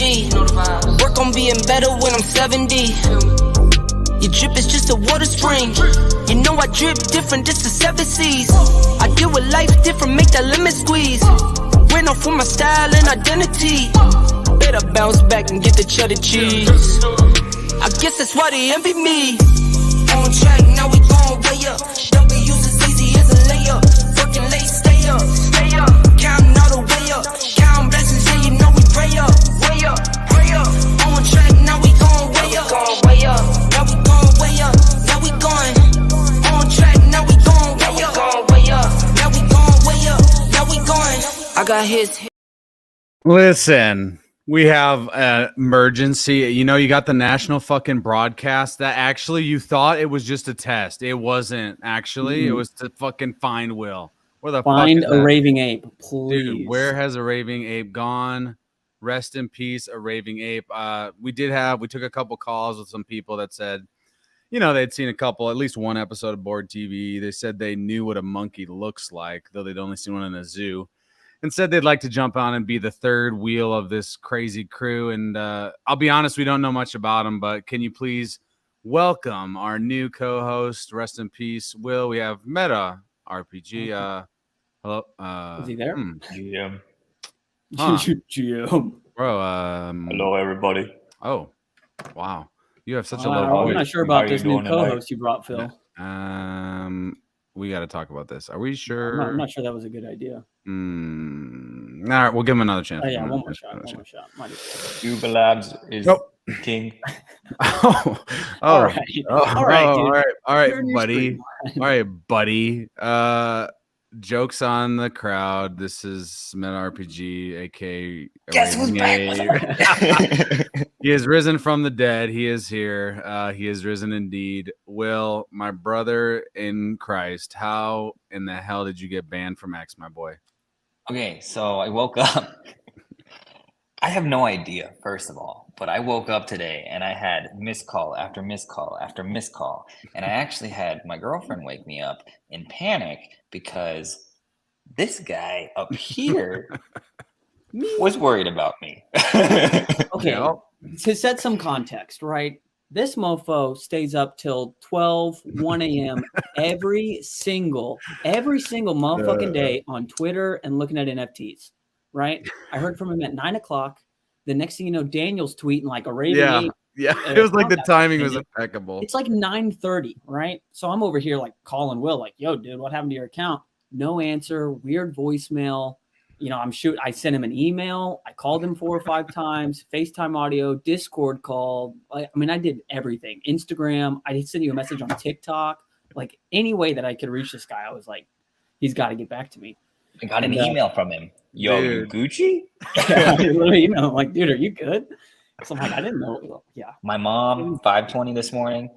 G. Work on being better when I'm 70. Your drip is just a water spring. You know I drip different, this is 7 seas. I deal with life different, make that lemon squeeze. Ran off for my style and identity. Better bounce back and get the cheddar cheese. I guess that's why they envy me. On track, now we going way up. W's as easy as a layup. Working late, stay up. Counting all the way up. Counting blessings, yeah, you know we pray up. Way up. On track, now we going way up. Now we going way up. Now we going. On track, now we going way up. Now we going way up. Now we going. I got his. Listen. We have an emergency. You know, you got the national fucking broadcast that actually you thought it was just a test. It wasn't actually. It was to fucking find Will. Where the find fuck a raving ape, please. Dude, where has a raving ape gone? Rest in peace, a raving ape. We took a couple calls with some people that said, you know, they'd seen at least one episode of Board TV. They said they knew what a monkey looks like, though they'd only seen one in a zoo. And said they'd like to jump on and be the third wheel of this crazy crew. And I'll be honest, we don't know much about them, but can you please welcome our new co-host? Rest in peace, Will. We have Meta RPG. Hello. Is he there? GM. GM. Bro. Hello, everybody. Oh, wow. You have such a low voice. I'm not sure about this new co-host you brought, Phil. We got to talk about this. Are we sure? I'm not sure that was a good idea. All right, we'll give him another chance. Oh, yeah, one more shot. Yuga Labs is king. All right, dude. All right, buddy. Jokes on the crowd. This is Meta RPG, aka Guess who's back? He has risen from the dead. He is here. He is risen indeed. Will, my brother in Christ, how in the hell did you get banned from X, my boy? Okay, so I woke up. I have no idea, first of all, but I woke up today and I had missed call after missed call after missed call. And I actually had my girlfriend wake me up in panic because this guy up here was worried about me. Okay, to set some context, right? This mofo stays up till 1 a.m. every single motherfucking day on Twitter and looking at NFTs. Right? I heard from him at 9 o'clock. The next thing you know, Daniel's tweeting like a raving ape. Yeah, it was like the timing was impeccable. It's like 9:30, right? So I'm over here like calling Will, like, yo, dude, what happened to your account? No answer, weird voicemail. You know, I sent him an email. I called him 4 or 5 times, FaceTime audio, Discord call. I mean, I did everything. Instagram. I sent you a message on TikTok. Like any way that I could reach this guy, I was like, he's got to get back to me. I got an email from him. Yo, you Gucci? Yeah, literally, I'm like, dude, are you good? So I'm like, I didn't know. Yeah. My mom, 5:20 this morning.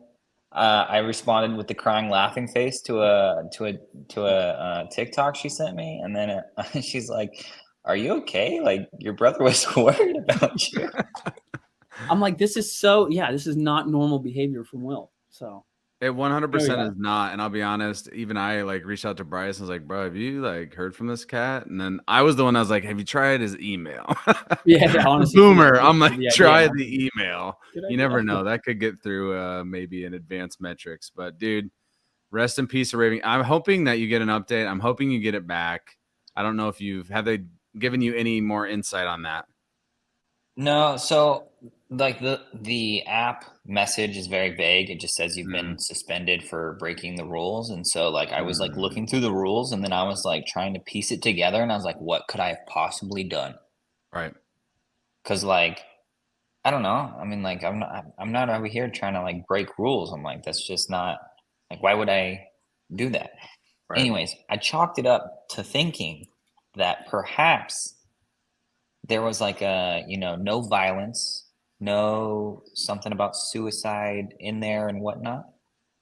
I responded with the crying, laughing face to a TikTok she sent me, and then she's like, "Are you okay? Like your brother was worried about you." I'm like, this is not normal behavior from Will. So. It 100% is not, and I'll be honest. Even I like reached out to Bryce and was like, "Bro, have you like heard from this cat?" And then I was the one I was like, "Have you tried his email?" Yeah, honestly, boomer. I'm like, try the email. You never know, that could get through maybe an advanced metrics. But dude, rest in peace, raving. I'm hoping that you get an update. I'm hoping you get it back. I don't know if have they given you any more insight on that? No, so like the app message is very vague. It just says you've been suspended for breaking the rules. And so like I was like looking through the rules and then I was like trying to piece it together and I was like, what could I have possibly done? Right. Cause like, I don't know. I mean, like I'm not over here trying to like break rules. I'm like, that's just not like, why would I do that? Right. Anyways, I chalked it up to thinking that perhaps there was like no violence, no something about suicide in there and whatnot.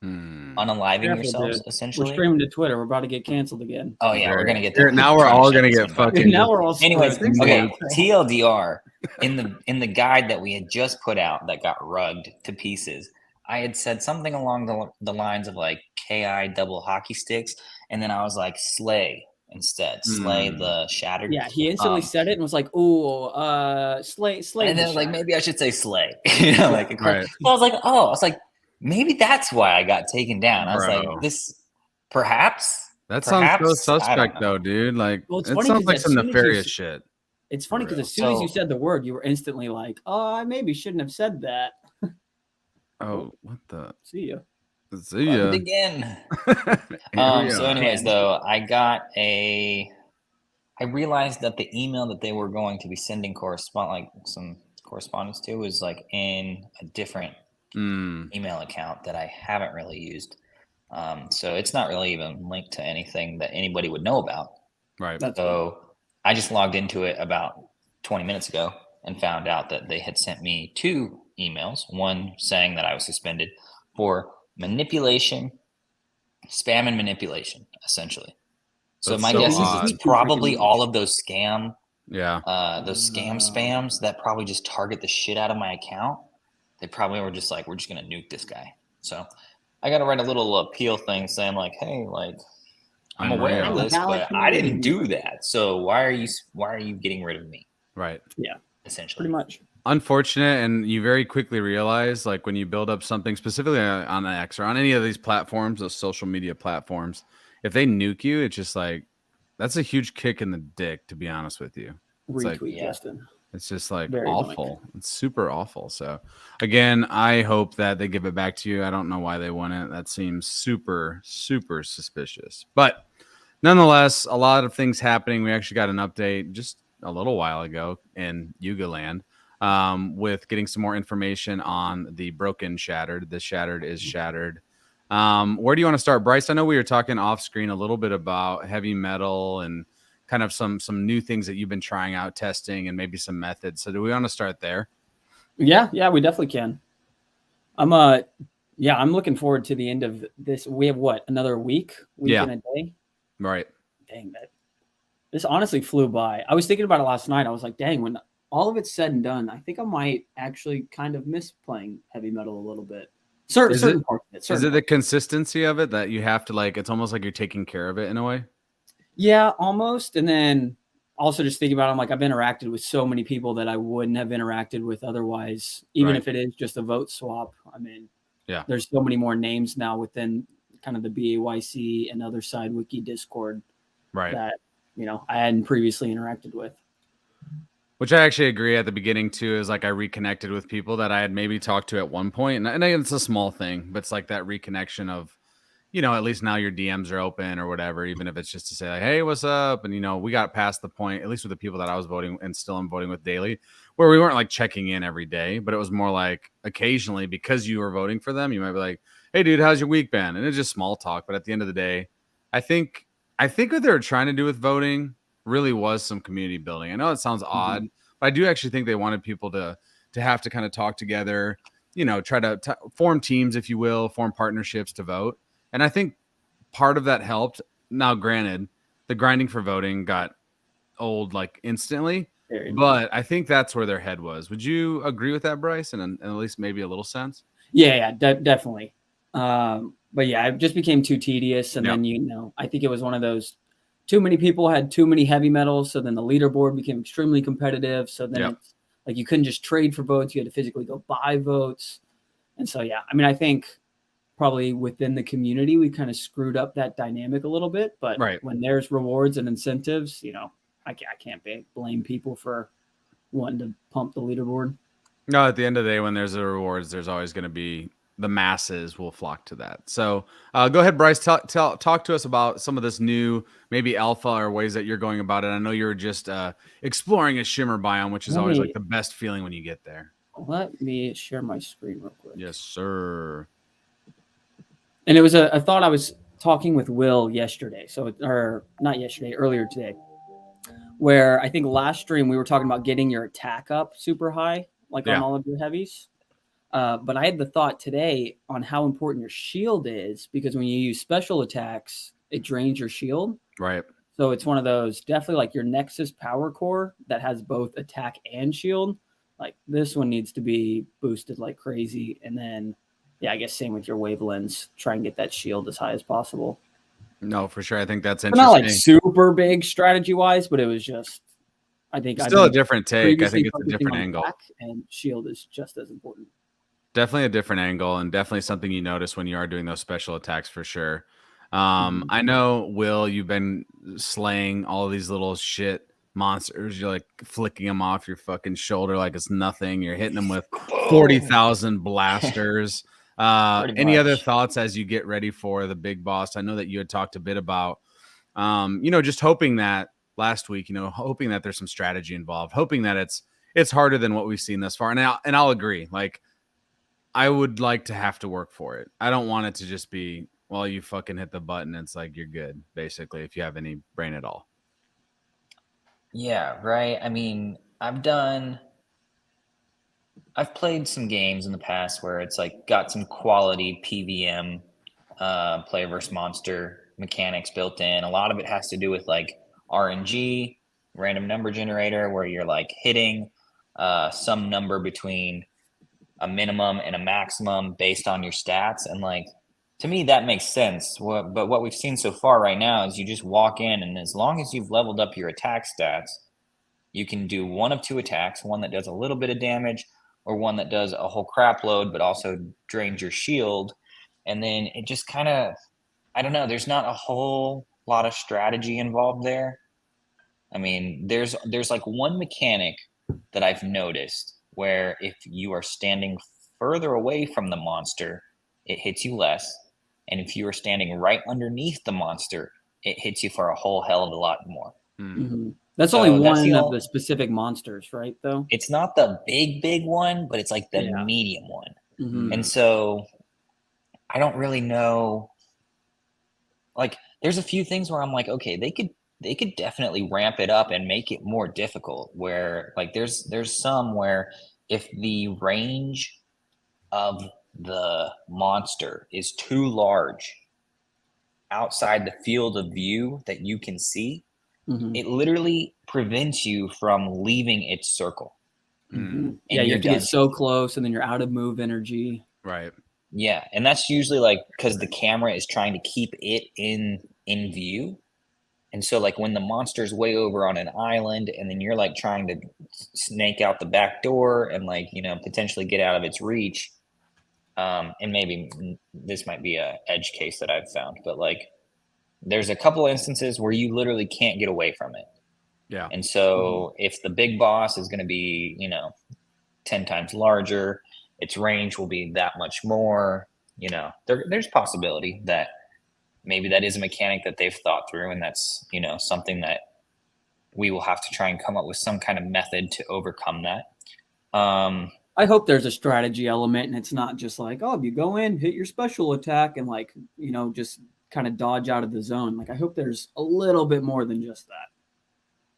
Unaliving yourselves, dude. Essentially. We're streaming to Twitter. We're about to get canceled again. Oh yeah, we're gonna get there. Now we're all gonna get fucking. Now we're all. Anyways, okay. TLDR in the guide that we had just put out that got rugged to pieces. I had said something along the lines of like KI double hockey sticks, and then I was like slay. instead. Slay the shattered. Yeah, he instantly said it and was like, "Oh, slay." And then like shattered. maybe I should say slay. You know, like Right. So I was like, oh, I was like, maybe that's why I got taken down. I was Bro. like, this perhaps. That sounds so I don't suspect, know. though, dude. Like, Well, it's it funny sounds 'cause like as some soon as you nefarious s- shit. It's funny because real. as soon as you So- said the word, you were instantly like, "Oh, I maybe shouldn't have said that." Oh, what the? See ya. See ya. Plugged again. Here we So are. anyways, Man. though, I realized that the email that they were going to be sending some correspondence to was like in a different email account that I haven't really used. So it's not really even linked to anything that anybody would know about. Right. So I just logged into it about 20 minutes ago and found out that they had sent me 2 emails, one saying that I was suspended for manipulation, spam and manipulation, essentially. So That's my so guess is odd. it's probably all of those scam Yeah. spams that probably just target the shit out of my account. They probably were just like, we're just gonna nuke this guy. So I got to write a little appeal thing saying like, hey, like I'm aware of Unreal. this, but I didn't do that. So why are you getting rid of me? Right. Yeah, Essentially. pretty much. Unfortunate, and you very quickly realize, like, when you build up something specifically on X or on any of these platforms, those social media platforms, if they nuke you, it's just like, that's a huge kick in the dick, to be honest with you. It's Retweet, like, Justin. it's just like Very awful. annoying. It's super awful. So again, I hope that they give it back to you. I don't know why they wouldn't. That seems super, super suspicious. But nonetheless, a lot of things happening. We actually got an update just a little while ago in Yuga land, with getting some more information on the broken shattered. The shattered is shattered. Where do you want to start, Bryce? I know we were talking off screen a little bit about heavy metal and kind of some new things that you've been trying out, testing, and maybe some methods. So do we want to start there? Yeah, we definitely can. I'm looking forward to the end of this. We have what, another week Yeah. and a day? Right. Dang, this honestly flew by. I was thinking about it last night. I was like, dang, when all of it's said and done, I think I might actually kind of miss playing heavy metal a little bit. Certain parts of it. Is it the consistency of it that you have to, like, it's almost like you're taking care of it in a way? Yeah, almost. And then also just thinking about it, I'm like, I've interacted with so many people that I wouldn't have interacted with otherwise, even if it is just a vote swap. I mean, yeah, there's so many more names now within kind of the BAYC and other side wiki Discord that, I hadn't previously interacted with. Which I actually agree at the beginning too, is like I reconnected with people that I had maybe talked to at one point. And it's a small thing, but it's like that reconnection of, at least now your DMs are open or whatever, even if it's just to say like, hey, what's up? And, we got past the point, at least with the people that I was voting and still am voting with daily, where we weren't like checking in every day, but it was more like occasionally because you were voting for them, you might be like, hey dude, how's your week been? And it's just small talk. But at the end of the day, I think what they were trying to do with voting really was some community building. I know it sounds odd, but I do actually think they wanted people to have to kind of talk together, try to form teams, if you will, form partnerships to vote. And I think part of that helped. Now, granted, the grinding for voting got old like instantly, but I think that's where their head was. Would you agree with that, Bryce? And at least maybe a little sense? Yeah, definitely. But yeah, it just became too tedious. And then, I think it was one of those, too many people had too many heavy metals. So then the leaderboard became extremely competitive. So then it's like you couldn't just trade for votes. You had to physically go buy votes. And so, yeah, I mean, I think probably within the community, we kind of screwed up that dynamic a little bit. But when there's rewards and incentives, I can't blame people for wanting to pump the leaderboard. No, at the end of the day, when there's the rewards, there's always going to be the masses will flock to that. So go ahead, Bryce, talk to us about some of this new, maybe alpha or ways that you're going about it. I know you're just exploring a shimmer biome, which is always like the best feeling when you get there. Let me share my screen real quick. Yes, sir. And it was a thought I was talking with Will yesterday. Or not yesterday, earlier today, where I think last stream we were talking about getting your attack up super high, like on all of your heavies. But I had the thought today on how important your shield is, because when you use special attacks, it drains your shield. Right. So it's one of those, definitely like your Nexus power core that has both attack and shield. Like this one needs to be boosted like crazy. And then, I guess same with your wave lens. Try and get that shield as high as possible. No, for sure. I think that's But not like interesting. super big strategy wise, but it was just, I think Still I've a different take. I previously think it's a focusing different on angle. attack, and shield is just as important. Definitely a different angle, and definitely something you notice when you are doing those special attacks for sure. I know, Will, you've been slaying all these little shit monsters. You're like flicking them off your fucking shoulder like it's nothing. You're hitting them with 40,000 blasters. Pretty Any other much. thoughts as you get ready for the big boss? I know that you had talked a bit about, just hoping that last week, hoping that there's some strategy involved, hoping that it's harder than what we've seen thus far. And I'll agree. Like, I would like to have to work for it. I don't want it to just be, well, you fucking hit the button. It's like you're good, basically, if you have any brain at all. Yeah, right. I mean, I've played some games in the past where it's like got some quality PVM, player versus monster mechanics built in. A lot of it has to do with like RNG, random number generator, where you're like hitting some number between a minimum and a maximum based on your stats. And like, to me, that makes sense. But what we've seen so far right now is you just walk in, and as long as you've leveled up your attack stats, you can do one of two attacks, one that does a little bit of damage or one that does a whole crap load, but also drains your shield. And then it just kind of, I don't know, there's not a whole lot of strategy involved there. I mean, there's like one mechanic that I've noticed where if you are standing further away from the monster, it hits you less. And if you are standing right underneath the monster, it hits you for a whole hell of a lot more. That's So only that's one the of the specific monsters, right? Though it's not the big one, but it's like the Yeah. medium one. Mhm. And so I don't really know. Like, there's a few things where I'm like, okay, they could definitely ramp it up and make it more difficult. Where like there's some where if the range of the monster is too large outside the field of view that you can see, Mhm. it literally prevents you from leaving its circle. Mhm. in Yeah, you your have to get dungeon. so close, and then you're out of move energy. Right. Yeah, and that's usually like because the camera is trying to keep it in view. And so like when the monster's way over on an island and then you're like trying to snake out the back door and like, potentially get out of its reach. And maybe this might be a edge case that I've found, but like there's a couple instances where you literally can't get away from it. Yeah. And so if the big boss is going to be, 10 times larger, its range will be that much more, there's possibility that maybe that is a mechanic that they've thought through, and that's, something that we will have to try and come up with some kind of method to overcome that. I hope there's a strategy element, and it's not just like, oh, you go in, hit your special attack, and like, just kind of dodge out of the zone. Like, I hope there's a little bit more than just that.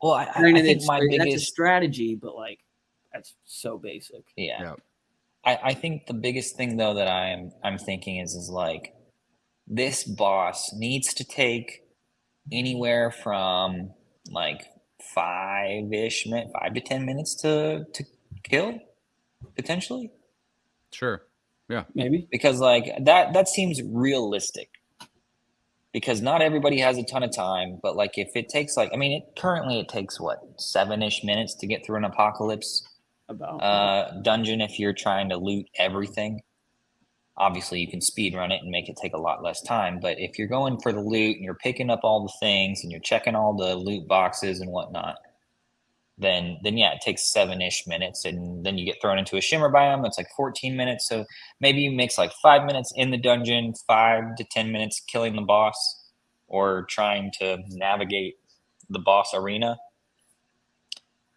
Well, I Granted, think that's a strategy, but like, that's so basic. Yeah. I think the biggest thing though that I'm thinking is like this boss needs to take anywhere from like 5 to 10 minutes to kill potentially. Sure. Yeah. Maybe. Because like that seems realistic. Because not everybody has a ton of time, but like if it takes like, I mean, currently it takes what, 7-ish minutes to get through an apocalypse dungeon if you're trying to loot everything. Obviously, you can speed run it and make it take a lot less time. But if you're going for the loot and you're picking up all the things and you're checking all the loot boxes and whatnot, then yeah, it takes 7-ish minutes, and then you get thrown into a shimmer biome. It's like 14 minutes. So maybe you mix like 5 minutes in the dungeon, 5 to 10 minutes killing the boss or trying to navigate the boss arena.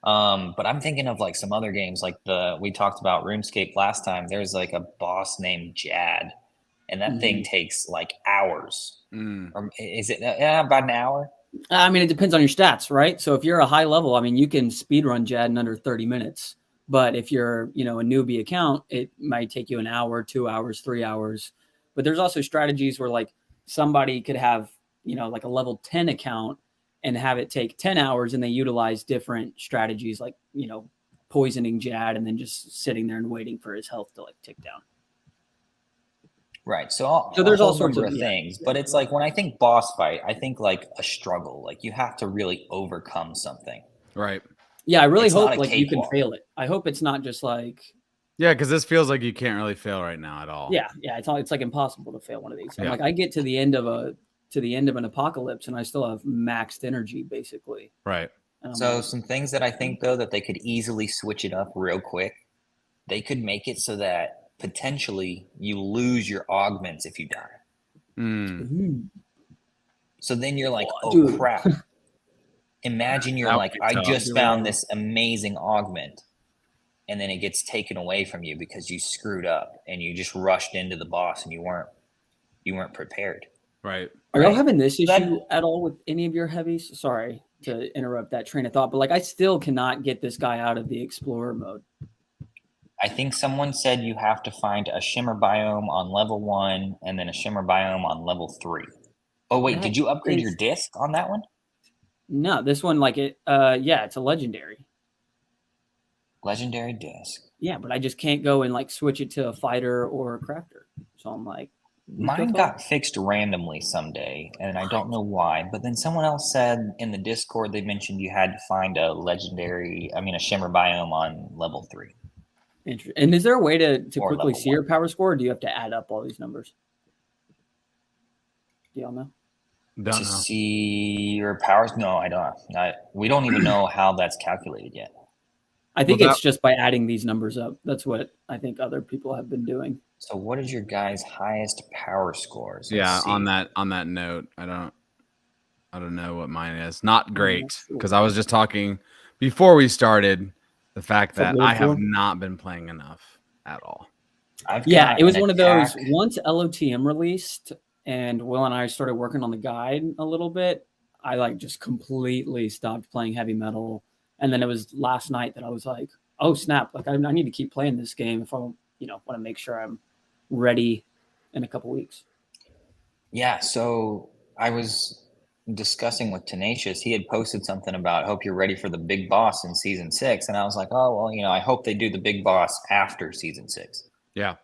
But I'm thinking of like some other games, like we talked about RuneScape last time. There's like a boss named Jad, and that thing takes like hours. Or is it about an hour? I mean, it depends on your stats, right? So if you're a high level, I mean, you can speedrun Jad in under 30 minutes. But if you're, a newbie account, it might take you an hour, 2 hours, 3 hours. But there's also strategies where like somebody could have, like a level 10 account and have it take 10 hours, and they utilize different strategies like, poisoning Jad and then just sitting there and waiting for his health to like tick down. Right. So there's all whole sorts number of things, but it's like when I think boss fight, I think like a struggle. Like you have to really overcome something. Right. Yeah, I really It's not hope a like you can cakewalk. fail it. I hope it's not just like Yeah, because this feels like you can't really fail right now at all. yeah, it's like impossible to fail one of these. I'm Yeah. like I get to the end of an apocalypse and I still have maxed energy basically. Right. And I'm So like, some things that I think though that they could easily switch it up real quick. They could make it so that potentially you lose your augments if you die. Mm. So then you're like, oh dude. crap. Imagine you're That would like, be I tough. just found this amazing augment. And then it gets taken away from you because you screwed up and you just rushed into the boss and you weren't prepared. Right. Are y'all Right. having this issue That- at all with any of your heavies? Sorry to interrupt that train of thought, but like I still cannot get this guy out of the explorer mode. I think someone said you have to find a shimmer biome on level 1 and then a shimmer biome on level 3. Oh wait, That did you upgrade is- your disc on that one? No, this one like it yeah, it's a legendary. Legendary disc. Yeah, but I just can't go and like switch it to a fighter or a crafter. So I'm like, Mine got fixed randomly someday, and I don't know why. But then someone else said in the Discord they mentioned you had to find a shimmer biome on level 3. And is there a way to Or quickly level see your power score, or do you have to add up all these numbers? Do y'all know? Don't To know. see your powers? No, I don't. We don't even know how that's calculated yet. I think Well, it's just by adding these numbers up. That's what I think other people have been doing. So what is your guys' highest power scores? Let's Yeah, see. on that note, I don't know what mine is. Not great, sure. because I was just talking before we started the fact For that World I have War? not been playing enough at all. I've Yeah, got it was an one of those. attack- Once LOTM released and Will and I started working on the guide a little bit, I like just completely stopped playing heavy metal. And then it was last night that I was like, oh snap, like I need to keep playing this game if I want to make sure I'm ready in a couple weeks. Yeah, so I was discussing with Tenacious. He had posted something about hope you're ready for the big boss in season 6. And I was like, oh, well, I hope they do the big boss after season 6. Yeah.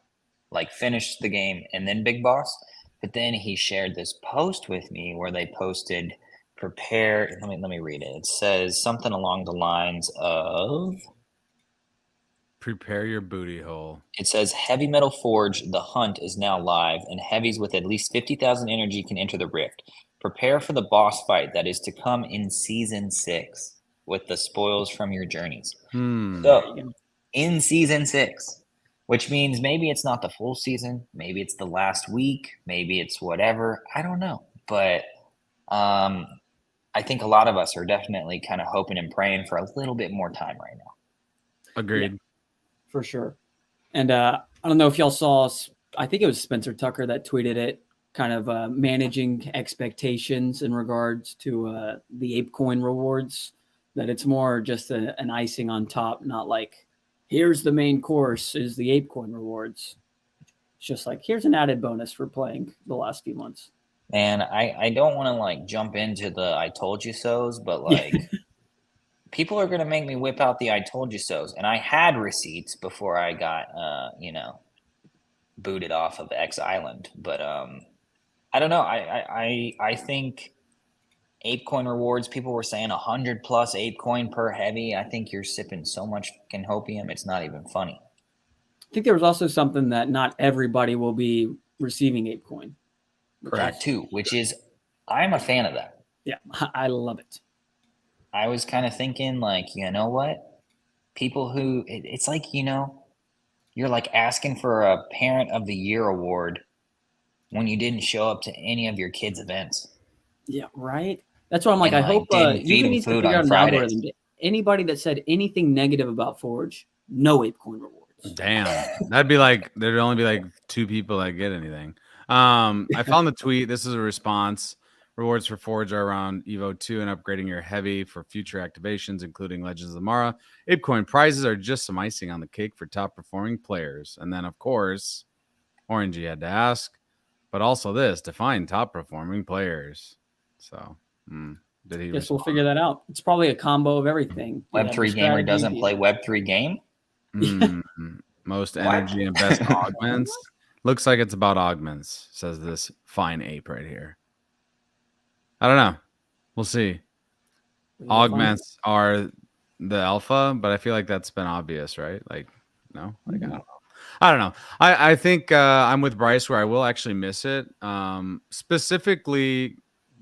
Like finish the game and then big boss. But then he shared this post with me where they posted prepare. Let me read it. It says something along the lines of Prepare your booty hole. it says Heavy Metal Forge, the hunt is now live, and heavies with at least 50,000 energy can enter the rift. Prepare for the boss fight that is to come in season 6 with the spoils from your journeys. So in season 6, which means maybe it's not the full season, maybe it's the last week, maybe it's whatever. I don't know. But I think a lot of us are definitely kind of hoping and praying for a little bit more time right now. Agreed. Yeah, for sure. And I don't know if y'all saw, I think it was Spencer Tucker that tweeted it, kind of managing expectations in regards to the ApeCoin rewards, that it's more just an icing on top, not like, here's the main course is the ApeCoin rewards. It's just like, here's an added bonus for playing the last few months. And I don't want to like jump into the I told you so's, but like people are going to make me whip out the I told you so's. And I had receipts before I got, booted off of X Island. But I don't know. I think ApeCoin rewards, people were saying 100 plus ApeCoin per heavy. I think you're sipping so much fucking hopium. It's not even funny. I think there was also something that not everybody will be receiving ApeCoin. That too, which is, I'm a fan of that. Yeah, I love it. I was kind of thinking like, you know what? People who, it's like, you're like asking for a Parent of the Year award when you didn't show up to any of your kids' events. Yeah, right. That's why I'm like, And, I like, hope didn't feed you them need to food figure on out an Fridays. algorithm. Anybody that said anything negative about Forge, no ApeCoin rewards. Damn. That'd be like, there'd only be like 2 people that get anything. I found the tweet. This is a response. Rewards for Forge are around Evo 2 and upgrading your heavy for future activations, including Legends of the Mara. ApeCoin prizes are just some icing on the cake for top performing players. And then, of course, Orangey had to ask, but also this, define top performing players. So, did he Guess we'll respond? figure that out. It's probably a combo of everything. You have Web3 the gamer strategy, doesn't play Web3 game? Most energy and best augments. Looks like it's about augments, says this fine ape right here. I don't know. We'll see. Augments are the alpha, but I feel like that's been obvious, right? Like, no? Like, I don't know. I think I'm with Bryce where I will actually miss it. Specifically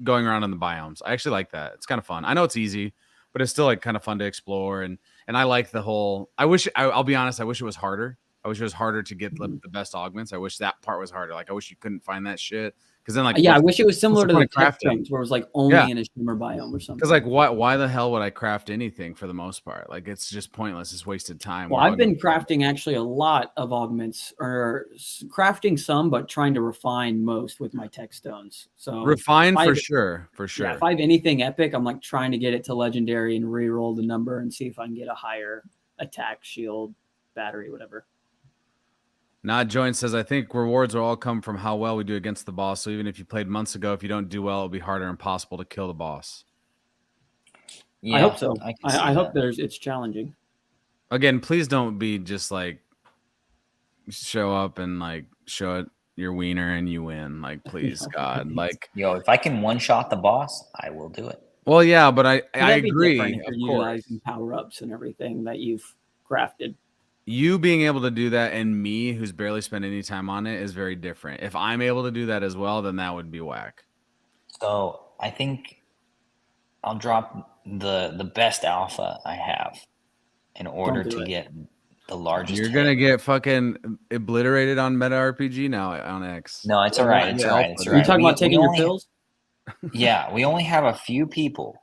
going around in the biomes. I actually like that. It's kind of fun. I know it's easy, but it's still like kind of fun to explore. And I like the whole, I'll be honest, I wish it was harder. I wish it was harder to get the best augments. I wish that part was harder. Like, I wish you couldn't find that shit. Because then, like, I wish it was similar to the crafting stones where it was like only in a shimmer biome or something. Because like, why the hell would I craft anything for the most part? Like, it's just pointless. It's wasted time. Well, I've been crafting actually a lot of augments, or crafting some, but trying to refine most with my tech stones. So refine for sure. Yeah, if I have anything epic, I'm like trying to get it to legendary and re-roll the number and see if I can get a higher attack, shield, battery, whatever. Not Joint says, I think rewards will all come from how well we do against the boss. So even if you played months ago, if you don't do well, it'll be harder and impossible to kill the boss. Yeah, I hope so. I hope it's challenging. Again, please don't be just like show up and like show it your wiener and you win. Like, please, God. Like, if I can one-shot the boss, I will do it. Well, yeah, but I agree. If you're utilizing power-ups and everything that you've crafted. You being able to do that and me, who's barely spent any time on it, is very different. If I'm able to do that as well, then that would be whack. So I think I'll drop the best alpha I have in order to get the largest. You're gonna get fucking obliterated on Meta RPG now on X. No, it's all right. It's all right. It's all right. Are you talking about taking your pills? Yeah, we only have a few people.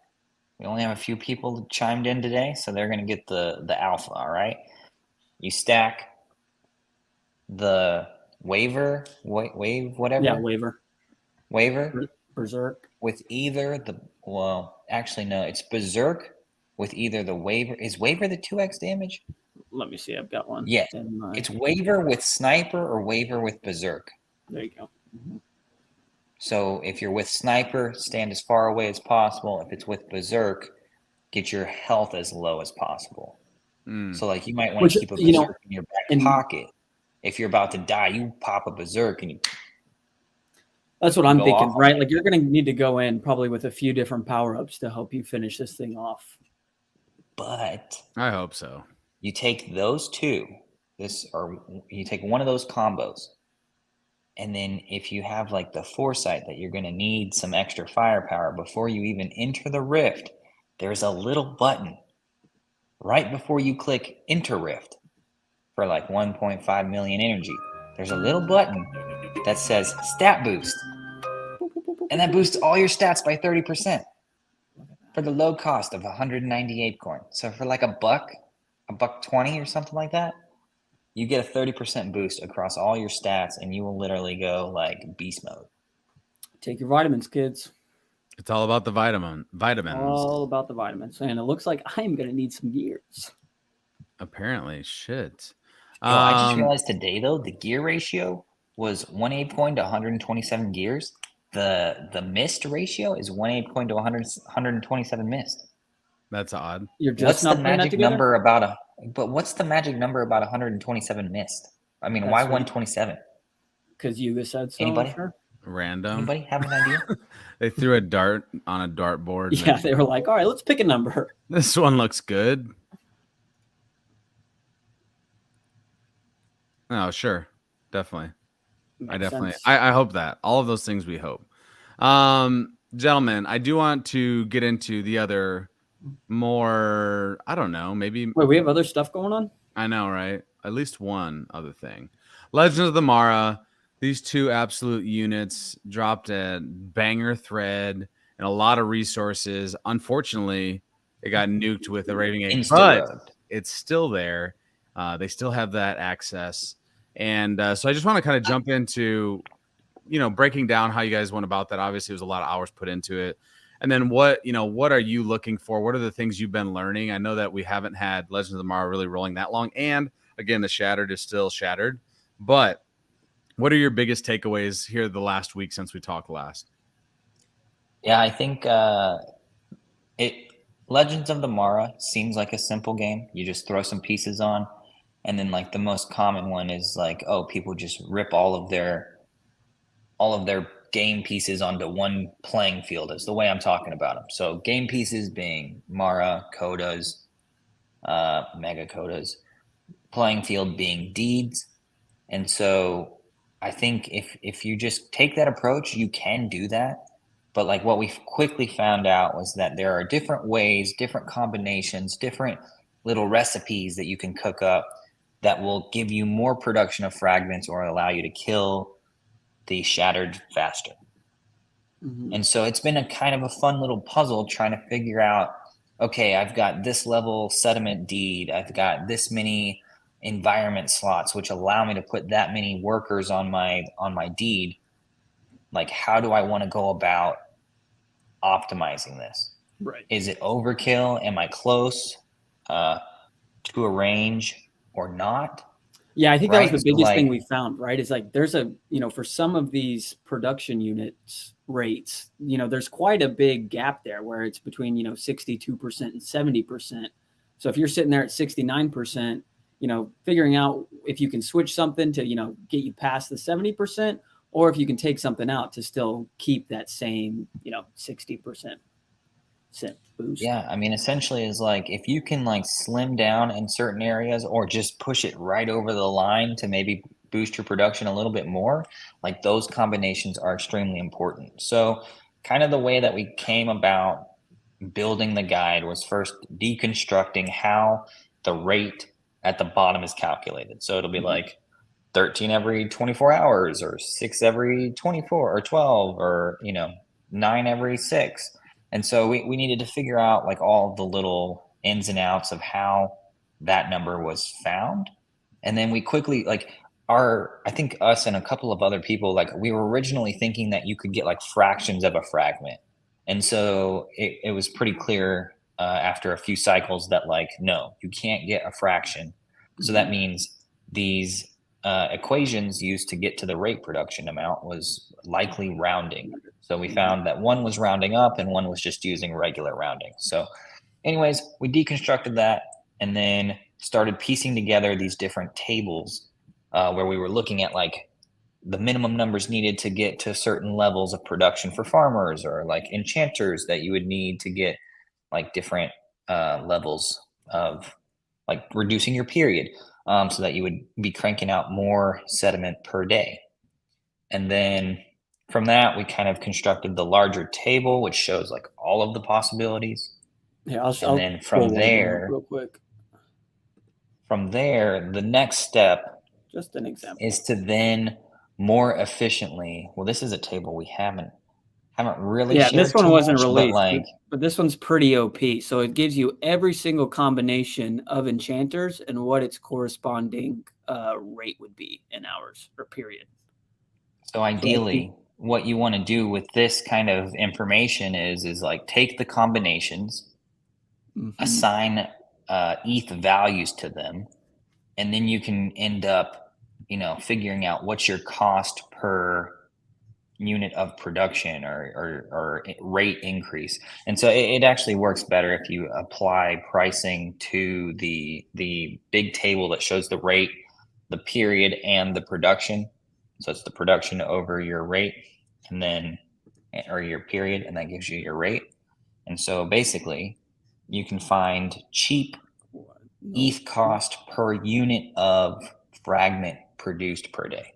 Chimed in today, so they're gonna get the alpha. All right. You stack the waiver, whatever. Yeah, waiver. Berserk. With either it's berserk with either the waiver. Is waiver the 2x damage? Let me see. I've got one. Yeah, it's waiver with sniper or waiver with berserk. There you go. Mm-hmm. So if you're with sniper, stand as far away as possible. If it's with berserk, get your health as low as possible. So like you might want to keep a berserk in your back pocket. If you're about to die, you pop a berserk and you. That's what I'm thinking, right? Like you're going to need to go in probably with a few different power-ups to help you finish this thing off. But I hope so. You take those two, you take one of those combos, and then if you have like the foresight that you're going to need some extra firepower before you even enter the rift, there's a little button right before you click enter rift for like 1.5 million energy. There's a little button that says stat boost, and that boosts all your stats by 30% for the low cost of 198 coin. So for like $1.20 or something like that, you get a 30% boost across all your stats, and you will literally go like beast mode. Take your vitamins, kids. It's all about the vitamins. All about the vitamins. And it looks like I'm going to need some gears. Apparently. Shit. I just realized today, though, the gear ratio was 1 ape coin to 127 gears. The mist ratio is 1 ape coin to 127 mist. That's odd. You're just what's the magic number about what's the magic number about 127 mist? I mean, why 127? Because Yuga said so. Anybody? Sure. Random. Anybody have an idea? They threw a dart on a dartboard. Yeah, they were like, all right, let's pick a number. This one looks good. Oh, sure. Definitely. I hope that. All of those things we hope. Gentlemen, I do want to get into the other more, I don't know, maybe. Wait, we have other stuff going on? I know, right? At least one other thing. Legends of the Mara. These two absolute units dropped a banger thread and a lot of resources. Unfortunately, it got nuked with the Raving Ape, but it's still there. They still have that access. And so I just want to kind of jump into, breaking down how you guys went about that. Obviously, there's a lot of hours put into it. And then what are you looking for? What are the things you've been learning? I know that we haven't had Legends of the Mara really rolling that long. And again, the Shattered is still Shattered. But what are your biggest takeaways here the last week since we talked last? Yeah, I think Legends of the Mara seems like a simple game. You just throw some pieces on, And then like the most common one is like, oh, people just rip all of their game pieces onto one playing field is the way I'm talking about them. So game pieces being Mara, Codas, Mega Codas, playing field being deeds. And so I think if you just take that approach, you can do that. But like what we quickly found out was that there are different ways, different combinations, different little recipes that you can cook up that will give you more production of fragments or allow you to kill the shattered faster. Mhm. And so it's been a kind of a fun little puzzle trying to figure out, okay, I've got this level sediment deed, I've got this many environment slots which allow me to put that many workers on my deed. Like, how do I want to go about optimizing this? Right. Is it overkill? Am I close to a range or not? Yeah, I think that was the Right? So, biggest thing like, we found, right? Is like there's a, for some of these production units rates, there's quite a big gap there where it's between, 62% and 70%. So if you're sitting there at 69%, figuring out if you can switch something to, get you past the 70%, or if you can take something out to still keep that same, 60% boost. yeah, I mean, essentially is like if you can like slim down in certain areas or just push it right over the line to maybe boost your production a little bit more, like those combinations are extremely important. So kind of the way that we came about building the guide was first deconstructing how the rate at the bottom is calculated. So it'll be like 13 every 24 hours or 6 every 24 or 12 or 9 every 6. And so we needed to figure out like all the little ins and outs of how that number was found. And then we quickly like I think us and a couple of other people, like we were originally thinking that you could get like fractions of a fragment. And so it was pretty clear after a few cycles that like, no, you can't get a fraction. So that means these equations used to get to the rate production amount was likely rounding. So we found that one was rounding up and one was just using regular rounding. So anyways, we deconstructed that and then started piecing together these different tables where we were looking at like the minimum numbers needed to get to certain levels of production for farmers or like enchanters that you would need to get like different levels of like reducing your period so that you would be cranking out more sediment per day. And then from that, we kind of constructed the larger table, which shows like all of the possibilities. Yeah, I'll And then pull one more real quick. From there, the next step Just an example is to then more efficiently. Well, this is a table we haven't really shared this one too wasn't much, released, but this one's pretty OP. So it gives you every single combination of enchanters and what its corresponding rate would be in hours or period. So ideally, what you want to do with this kind of information is like take the combinations, assign ETH values to them, and then you can end up, figuring out what's your cost per unit of production or rate increase. And so it actually works better if you apply pricing to the big table that shows the rate, the period, and the production. So it's the production over your rate and then or your period, and that gives you your rate. And so basically you can find cheap ETH cost per unit of fragment produced per day.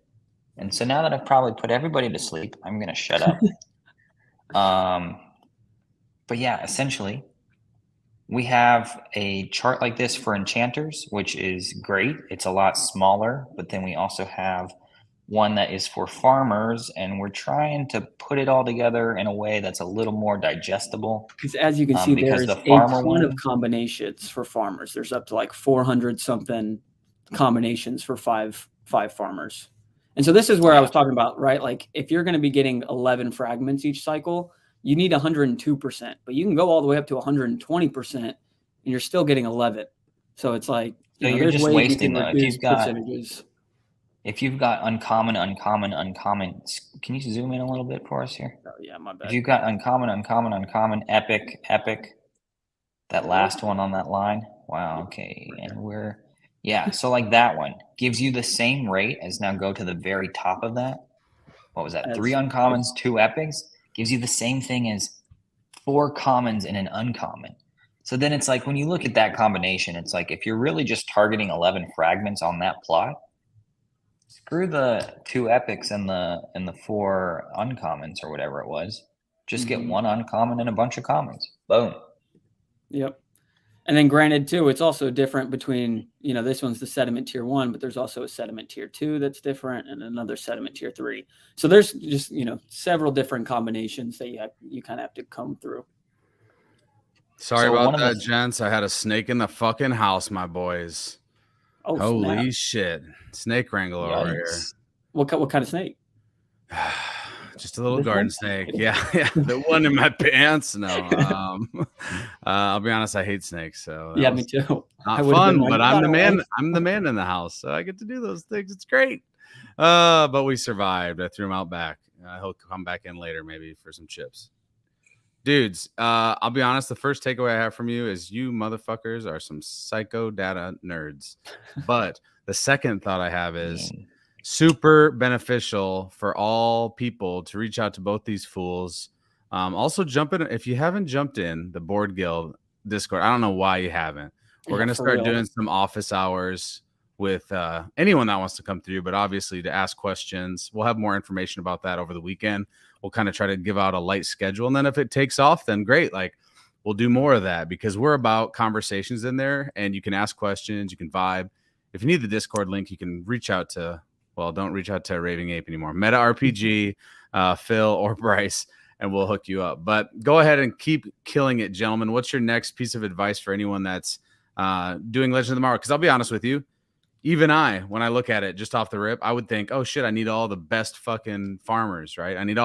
And so now that I've probably put everybody to sleep, I'm going to shut up. But yeah, essentially, we have a chart like this for enchanters, which is great. It's a lot smaller, but then we also have one that is for farmers, and we're trying to put it all together in a way that's a little more digestible. Because as you can see, there's a ton of combinations for farmers. There's up to like 400 something combinations for five farmers. And so this is where I was talking about, right? Like if you're going to be getting 11 fragments each cycle, you need 102%, but you can go all the way up to 120% and you're still getting 11. So it's like, so you're just wasting though. If you've got uncommon, can you zoom in a little bit for us here? Oh yeah, my bad. If you've got uncommon, epic, that last one on that line. Wow. Okay. And Yeah, so like that one gives you the same rate as now go to the very top of that. What was that? As- 3 uncommons, 2 epics. Gives you the same thing as 4 commons and an uncommon. So then it's like when you look at that combination, it's like if you're really just targeting 11 fragments on that plot, screw the 2 epics and the 4 uncommons or whatever it was. Just get 1 uncommon and a bunch of commons. Boom. Yep. And then granted too, it's also different between, this one's the sediment tier 1, but there's also a sediment tier 2 that's different and another sediment tier 3. So there's just, several different combinations that you kind of have to come through. Sorry about that, gents. I had a snake in the fucking house, my boys. Oh, holy shit. Snake wrangler over here. What kind of snake? Just a little garden snake. Yeah. The one in my pants. No. I'll be honest, I hate snakes. So yeah, me too. Not fun, but I'm the man. I'm the man in the house, so I get to do those things. It's great. But we survived. I threw him out back. He'll come back in later, maybe for some chips. Dudes, I'll be honest. The first takeaway I have from you is you motherfuckers are some psycho data nerds. But the second thought I have is super beneficial for all people to reach out to both these fools. Also, jump in if you haven't jumped in the Board Guild Discord. I don't know why you haven't. We're gonna start doing some office hours with anyone that wants to come through, but obviously to ask questions. We'll have more information about that over the weekend. We'll kind of try to give out a light schedule, and then if it takes off, then great. Like we'll do more of that because we're about conversations in there, and you can ask questions, you can vibe. If you need the Discord link, you can reach out to. Well, don't reach out to Raving Ape anymore. Meta RPG, Phil or Bryce, and we'll hook you up. But go ahead and keep killing it, gentlemen. What's your next piece of advice for anyone that's doing Legend of Tomorrow? Because I'll be honest with you, even when I look at it just off the rip, I would think, oh shit, I need all the best fucking farmers, right? I need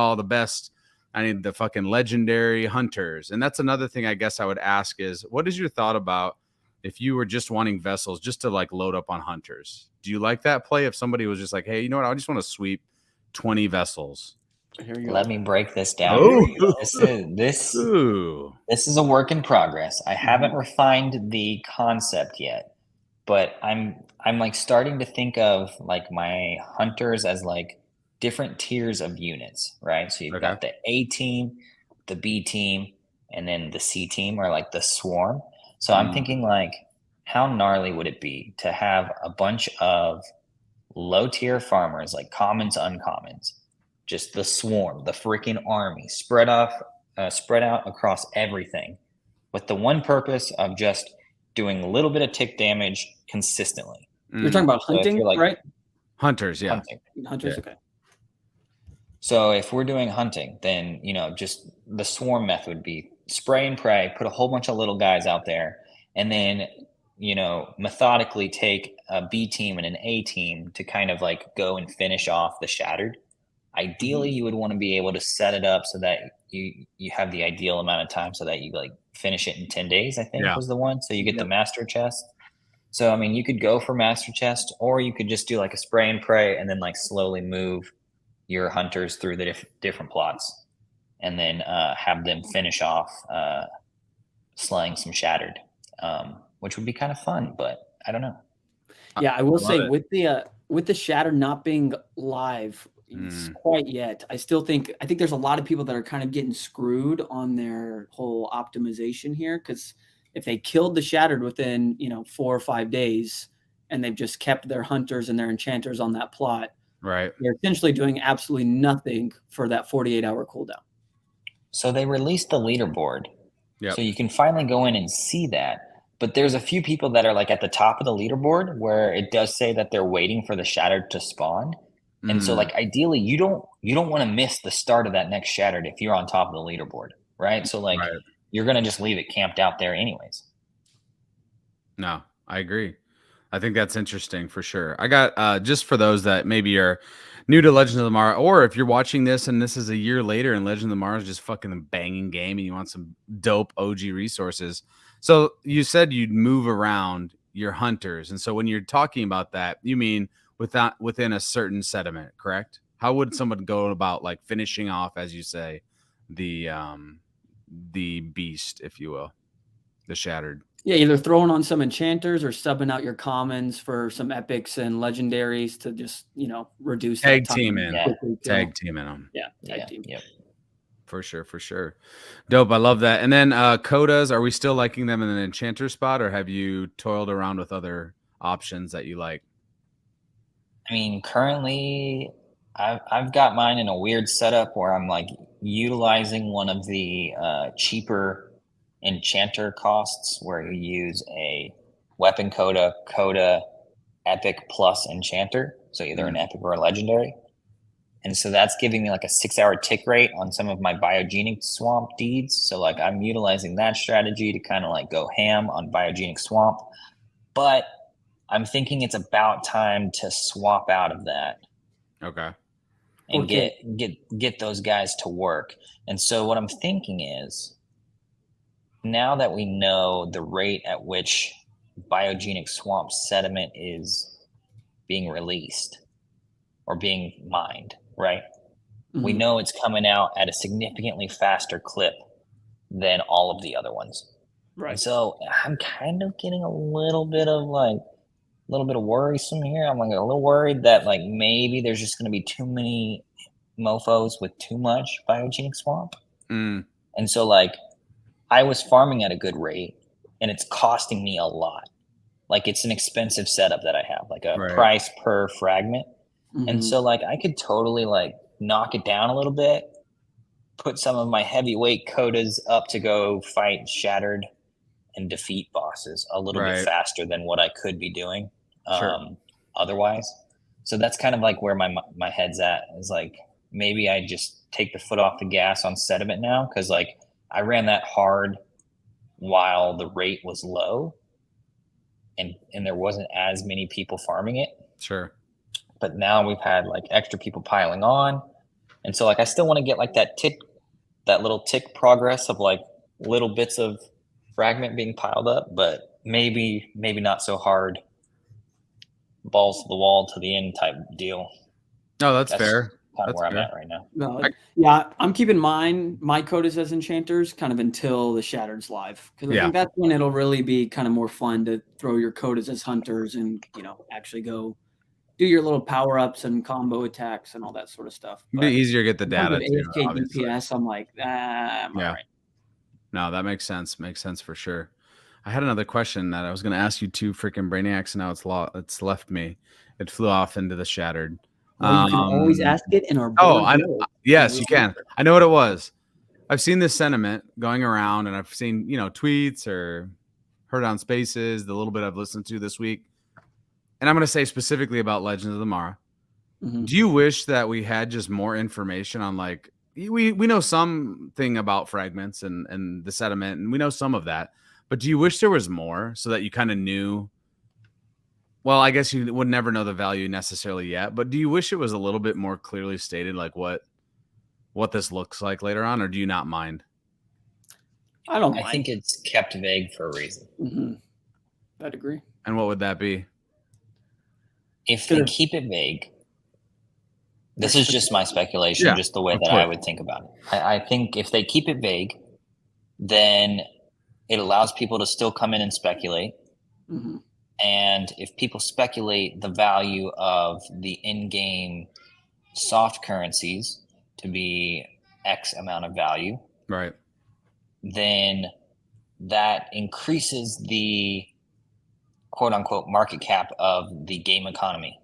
the fucking legendary hunters. And that's another thing I guess I would ask is, what is your thought about if you were just wanting vessels just to like load up on hunters? Do you like that play? If somebody was just like, hey, you know what? I just want to sweep 20 vessels. Here you go. Let me break this down. This is a work in progress. I haven't refined the concept yet, but I'm like starting to think of like my hunters as like different tiers of units, right? So you've got the A team, the B team, and then the C team, or like the swarm. So I'm thinking like, how gnarly would it be to have a bunch of low tier farmers, like commons, uncommons, just the swarm, the freaking army spread out across everything with the one purpose of just doing a little bit of tick damage consistently. You're talking about hunting, right? Hunters, yeah. Hunters, okay. So if we're doing hunting, then, just the swarm method would be spray and pray, put a whole bunch of little guys out there, and then, methodically take a B team and an A team to kind of like go and finish off the shattered. Ideally, you would want to be able to set it up so that you have the ideal amount of time so that you like finish it in 10 days, I think was the one. So you get the master chest. So, I mean, you could go for master chest, or you could just do like a spray and pray and then like slowly move your hunters through the different plots and then have them finish off slaying some shattered, which would be kind of fun, but I don't know. Yeah, I will say with the shattered not being live quite yet, I think there's a lot of people that are kind of getting screwed on their whole optimization here, because if they killed the shattered within 4 or 5 days and they've just kept their hunters and their enchanters on that plot, right, they're essentially doing absolutely nothing for that 48-hour cooldown. So they released the leaderboard, so you can finally go in and see that. But there's a few people that are like at the top of the leaderboard where it does say that they're waiting for the shattered to spawn. And so like ideally you don't want to miss the start of that next shattered if you're on top of the leaderboard, right? So like you're going to just leave it camped out there anyways. No, I agree. I think that's interesting for sure. I got just for those that maybe are new to Legend of Tomorrow, or if you're watching this and this is a year later and Legend of Tomorrow is just fucking a banging game and you want some dope OG resources. So you said you'd move around your hunters. And so when you're talking about that, you mean within a certain sediment, correct? How would someone go about like finishing off, as you say, the beast, if you will, the shattered? Yeah, either throwing on some enchanters or subbing out your commons for some epics and legendaries to just, reduce that Tag time. team in. Yeah. Tag teaming them. Yeah, tag team. Yep. For sure. Dope. I love that. And then Codas, are we still liking them in an enchanter spot, or have you toiled around with other options that you like? I mean, currently, I've got mine in a weird setup where I'm like utilizing one of the cheaper enchanter costs, where you use a weapon coda, epic plus enchanter, so either an epic or a legendary. And so that's giving me like a 6-hour tick rate on some of my biogenic swamp deeds. So like I'm utilizing that strategy to kind of like go ham on biogenic swamp. But I'm thinking it's about time to swap out of that. Okay. And get those guys to work. And so what I'm thinking is, now that we know the rate at which biogenic swamp sediment is being released or being mined, right? Mm-hmm. We know it's coming out at a significantly faster clip than all of the other ones. Right. And so I'm kind of getting a little bit of worrisome here. I'm like a little worried that like maybe there's just going to be too many mofos with too much biogenic swamp. Mm. And so like I was farming at a good rate and it's costing me a lot. Like it's an expensive setup that I have, like a price per fragment. Mm-hmm. And so like I could totally like knock it down a little bit, put some of my heavyweight codas up to go fight Shattered and defeat bosses a little bit faster than what I could be doing otherwise. So that's kind of like where my head's at, is like maybe I just take the foot off the gas on sediment now, because like I ran that hard while the rate was low and there wasn't as many people farming it. Sure. But now we've had like extra people piling on. And so like I still want to get like that little tick progress of like little bits of fragment being piled up, but maybe not so hard balls to the wall to the end type deal. No, that's fair. Kind of that's where fair. I'm at right now. No, yeah, I'm keeping my codas as enchanters kind of until the Shattered's live, because I think that's when it'll really be kind of more fun to throw your codas as hunters and actually go do your little power ups and combo attacks and all that sort of stuff. It'd be easier to get the data. AFK DPS, I'm like, I'm all right. No, that makes sense. Makes sense for sure. I had another question that I was going to ask you two freaking brainiacs, and now it's left me. It flew off into the Shattered. Well, you can always ask it in our board. Yes, you can. I know what it was. I've seen this sentiment going around, and I've seen tweets or heard on Spaces, the little bit I've listened to this week. And I'm going to say specifically about Legends of the Mara. Mm-hmm. Do you wish that we had just more information on, like, we know something about fragments and the sediment, and we know some of that, but do you wish there was more so that you kind of knew? Well, I guess you would never know the value necessarily yet, but do you wish it was a little bit more clearly stated, like what this looks like later on, or do you not mind? I don't mind. I think it's kept vague for a reason. Mm-hmm. I'd agree. And what would that be? If they keep it vague, this is just my speculation, just the way that I would think about it. I think if they keep it vague, then it allows people to still come in and speculate. Mm-hmm. And if people speculate the value of the in-game soft currencies to be X amount of value, right, then that increases the quote-unquote market cap of the game economy.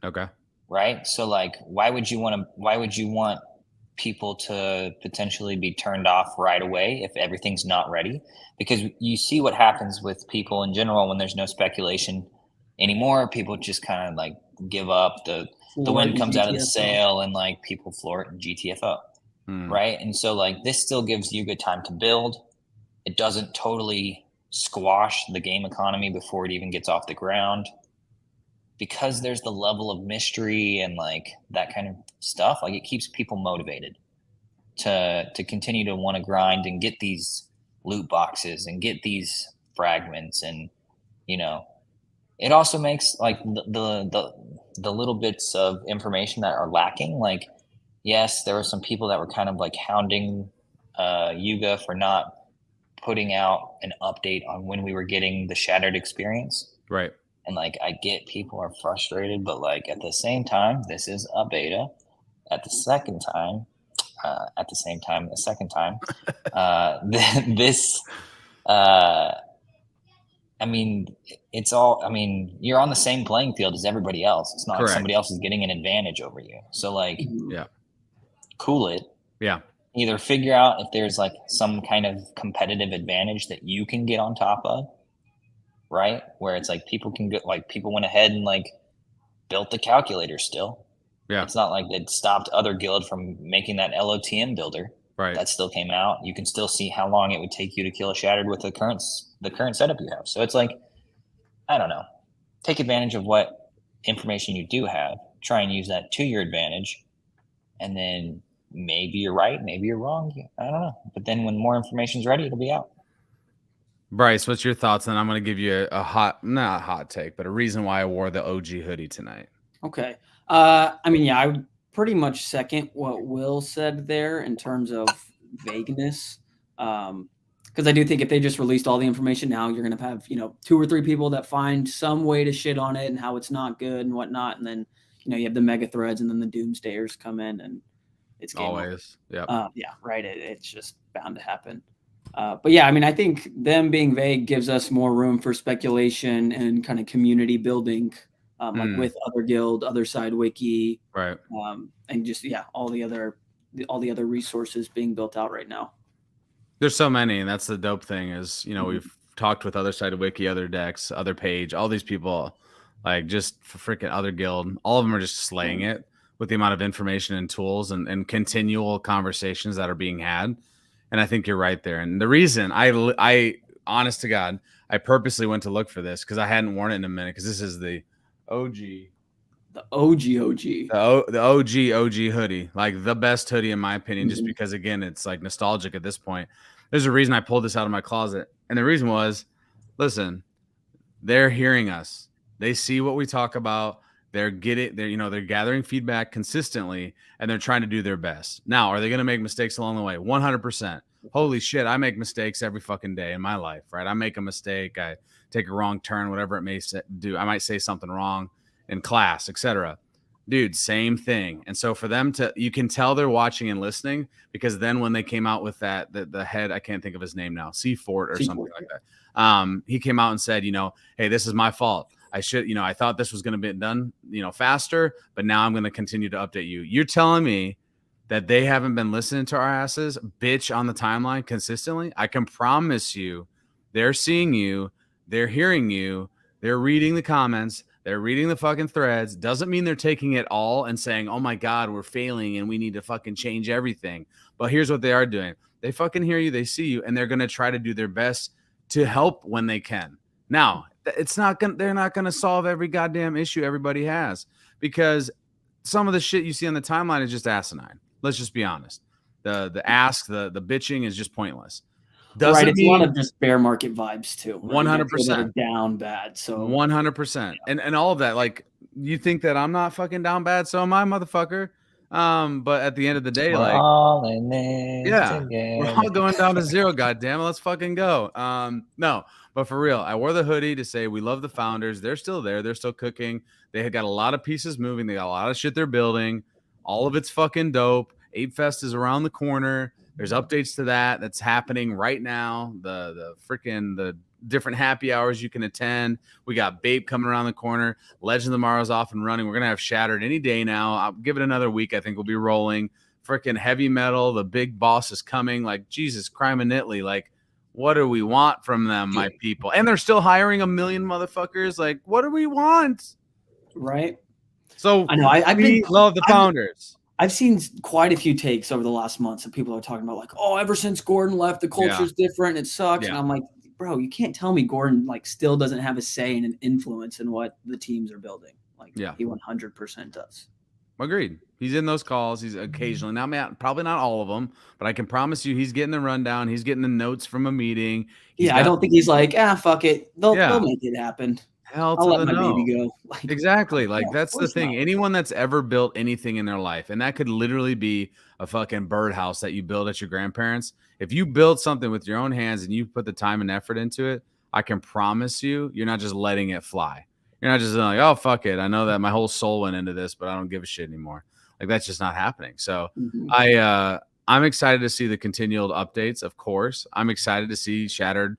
Okay. Right? So like, why would you want people to potentially be turned off right away if everything's not ready? Because you see what happens with people in general when there's no speculation anymore. People just kind of like give up. The wind comes out of the sail and like people floor it in GTFO. Right? And so like this still gives Yuga time to build. It doesn't totally squash the game economy before it even gets off the ground. Because there's the level of mystery and like that kind of stuff, like it keeps people motivated to continue to want to grind and get these loot boxes and get these fragments. And it also makes like the little bits of information that are lacking. Like, yes, there were some people that were kind of like hounding Yuga for not putting out an update on when we were getting the shattered experience. Right. And like, I get people are frustrated, but like at the same time, this is a beta. At the second time, this, I mean, it's all, I mean, you're on the same playing field as everybody else. It's not like somebody else is getting an advantage over you. So like, yeah, cool it. Yeah. Either figure out if there's like some kind of competitive advantage that you can get on top of, right? Where it's like people can get, like, people went ahead and like built the calculator still. Yeah. It's not like it stopped other guild from making that LOTM builder. Right. That still came out. You can still see how long it would take you to kill a shattered with the current setup you have. So it's like, I don't know. Take advantage of what information you do have. Try and use that to your advantage. And then maybe you're right, maybe you're wrong. I don't know. But then when more information is ready, it'll be out. Bryce, what's your thoughts? And I'm going to give you not a hot take, but a reason why I wore the OG hoodie tonight. Okay. I mean, yeah, I would pretty much second what Will said there in terms of vagueness. Because I do think if they just released all the information now, you're going to have, 2 or 3 people that find some way to shit on it and how it's not good and whatnot. And then, you have the mega threads and then the doomsdayers come in and it's game always. Yeah. Yeah. Right. It's just bound to happen. But yeah, I mean, I think them being vague gives us more room for speculation and kind of community building, like with other guild, other side wiki, right? And just all the other resources being built out right now. There's so many, and that's the dope thing is we've talked with other side of wiki, other decks, other page, all these people, like just freaking other guild. All of them are just slaying it with the amount of information and tools and continual conversations that are being had. And I think you're right there. And the reason I honest to God, I purposely went to look for this because I hadn't worn it in a minute because this is the OG. The OG. The OG hoodie. Like the best hoodie in my opinion, just because again, it's like nostalgic at this point. There's a reason I pulled this out of my closet. And the reason was, listen, they're hearing us. They see what we talk about. They're gathering feedback consistently and they're trying to do their best. Now, are they going to make mistakes along the way? 100%. Holy shit. I make mistakes every fucking day in my life, right? I make a mistake. I take a wrong turn, whatever it may do. I might say something wrong in class, etc. Dude, same thing. And so for them you can tell they're watching and listening because then when they came out with that, the head, I can't think of his name now, Seafort or something like that. He came out and said, hey, this is my fault. I thought this was going to be done, faster, but now I'm going to continue to update you. You're telling me that they haven't been listening to our asses bitch on the timeline consistently? I can promise you they're seeing you, they're hearing you, they're reading the comments, they're reading the fucking threads. Doesn't mean they're taking it all and saying, oh my God, we're failing and we need to fucking change everything. But here's what they are doing. They fucking hear you, they see you, and they're going to try to do their best to help when they can. Now, they're not going to solve every goddamn issue everybody has because some of the shit you see on the timeline is just asinine. Let's just be honest. The bitching is just pointless. Right, it's a lot of just bear market vibes too. 100% down bad. So 100%, and all of that. Like you think that I'm not fucking down bad, so am I, motherfucker. But at the end of the day, we're all going down to zero. Goddamn it, let's fucking go. No. But for real, I wore the hoodie to say we love the founders. They're still there. They're still cooking. They had got a lot of pieces moving. They got a lot of shit they're building. All of it's fucking dope. Apefest is around the corner. There's updates to that's happening right now. The different happy hours you can attend. We got Babe coming around the corner. Legend of Tomorrow's off and running. We're going to have Shattered any day now. I'll give it another week. I think we'll be rolling. Freaking heavy metal. The big boss is coming. Like, Jesus, crime and Italy. Like, what do we want from them, my people? And they're still hiring 1 million motherfuckers. Like, what do we want? Right. So I know. I love the founders. I've seen quite a few takes over the last months of people are talking about like, oh, ever since Gordon left, the culture's different. It sucks. Yeah. And I'm like, bro, you can't tell me Gordon like still doesn't have a say and an influence in what the teams are building. Like, he 100% does. Agreed. He's in those calls. He's occasionally, probably not all of them, but I can promise you he's getting the rundown. He's getting the notes from a meeting. I don't think he's like, fuck it. They'll make it happen. Hell I'll to let the my no. baby go. Like, Exactly. Like yeah, of that's the course thing. not. Anyone that's ever built anything in their life, and that could literally be a fucking birdhouse that you build at your grandparents. If you build something with your own hands and you put the time and effort into it, I can promise you're not just letting it fly. You're not just like, oh fuck it. I know that my whole soul went into this, but I don't give a shit anymore. Like that's just not happening. So I'm excited to see the continual updates, of course. I'm excited to see Shattered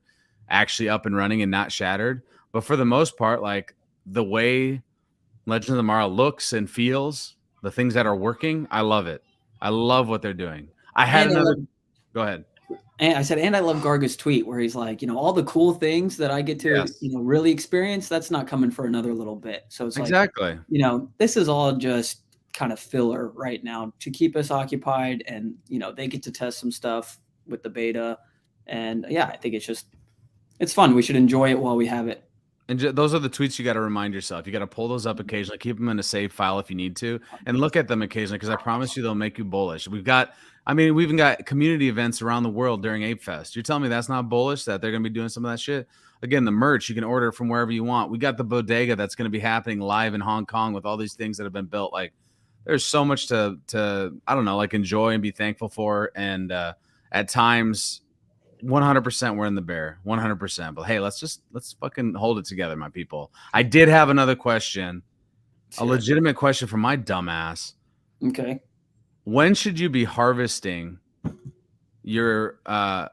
actually up and running and not Shattered. But for the most part, like the way Legends of Tomorrow looks and feels, the things that are working, I love it. I love what they're doing. I had another. Go ahead. And I said, and I love Garga's tweet where he's like, all the cool things that I get to, really experience, that's not coming for another little bit. So it's exactly. This is all just kind of filler right now to keep us occupied. And, they get to test some stuff with the beta. And yeah, I think it's fun. We should enjoy it while we have it. And those are the tweets you got to remind yourself. You got to pull those up occasionally, keep them in a save file if you need to, and look at them occasionally because I promise you they'll make you bullish. We even got community events around the world during Apefest. You're telling me that's not bullish, that they're going to be doing some of that shit? Again, the merch, you can order from wherever you want. We got the bodega that's going to be happening live in Hong Kong with all these things that have been built. Like, there's so much to I don't know, like enjoy and be thankful for. And at times, 100% we're in the bear, 100%. But hey, let's fucking hold it together, my people. I did have another question, a legitimate question from my dumbass. Okay. When should you be harvesting your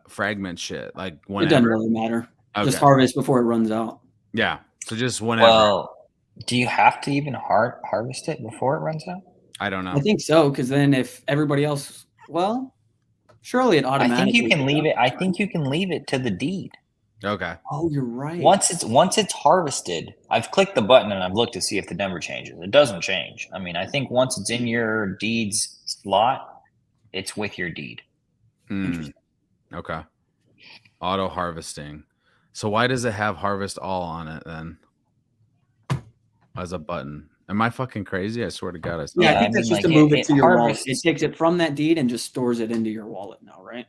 fragment shit? Like whenever? It doesn't really matter. Okay. Just harvest before it runs out. Yeah. So just whenever. Well, do you have to even harvest it before it runs out? I don't know. I think so, because then if everybody else, surely it automatically. I think you can leave it. I think you can leave it to the deed. Okay. Oh, you're right. Once it's harvested, I've clicked the button and I've looked to see if the number changes. It doesn't change. I mean, I think once it's in your deed's slot, it's with your deed. Interesting. Okay. Auto harvesting. So why does it have harvest all on it then? As a button. Am I fucking crazy? I swear to God. I think that's just to move it to your wallet. It takes it from that deed and just stores it into your wallet now, right?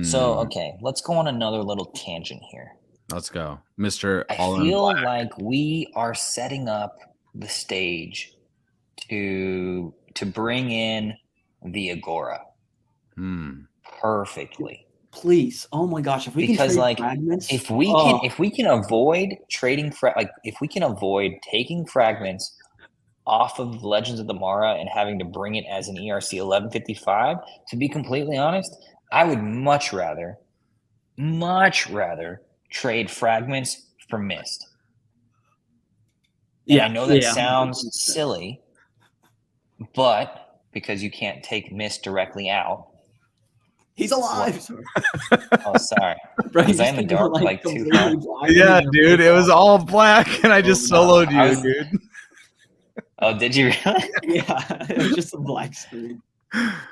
So, okay, let's go on another little tangent here. Let's go. Mr. I feel like we are setting up the stage to bring in the Agora perfectly. Please, oh my gosh, if we can trade fragments, if we can avoid trading if we can avoid taking fragments off of Legends of the Mara and having to bring it as an ERC 1155, to be completely honest, I would much rather trade fragments for Mist. And I know that sounds silly, but because you can't take Mist directly out. He's alive. Oh, sorry. Was I in the dark like 2 times? Yeah, dude. It was all black, and I just soloed you, dude. Oh, did you really? Yeah, it was just a black screen.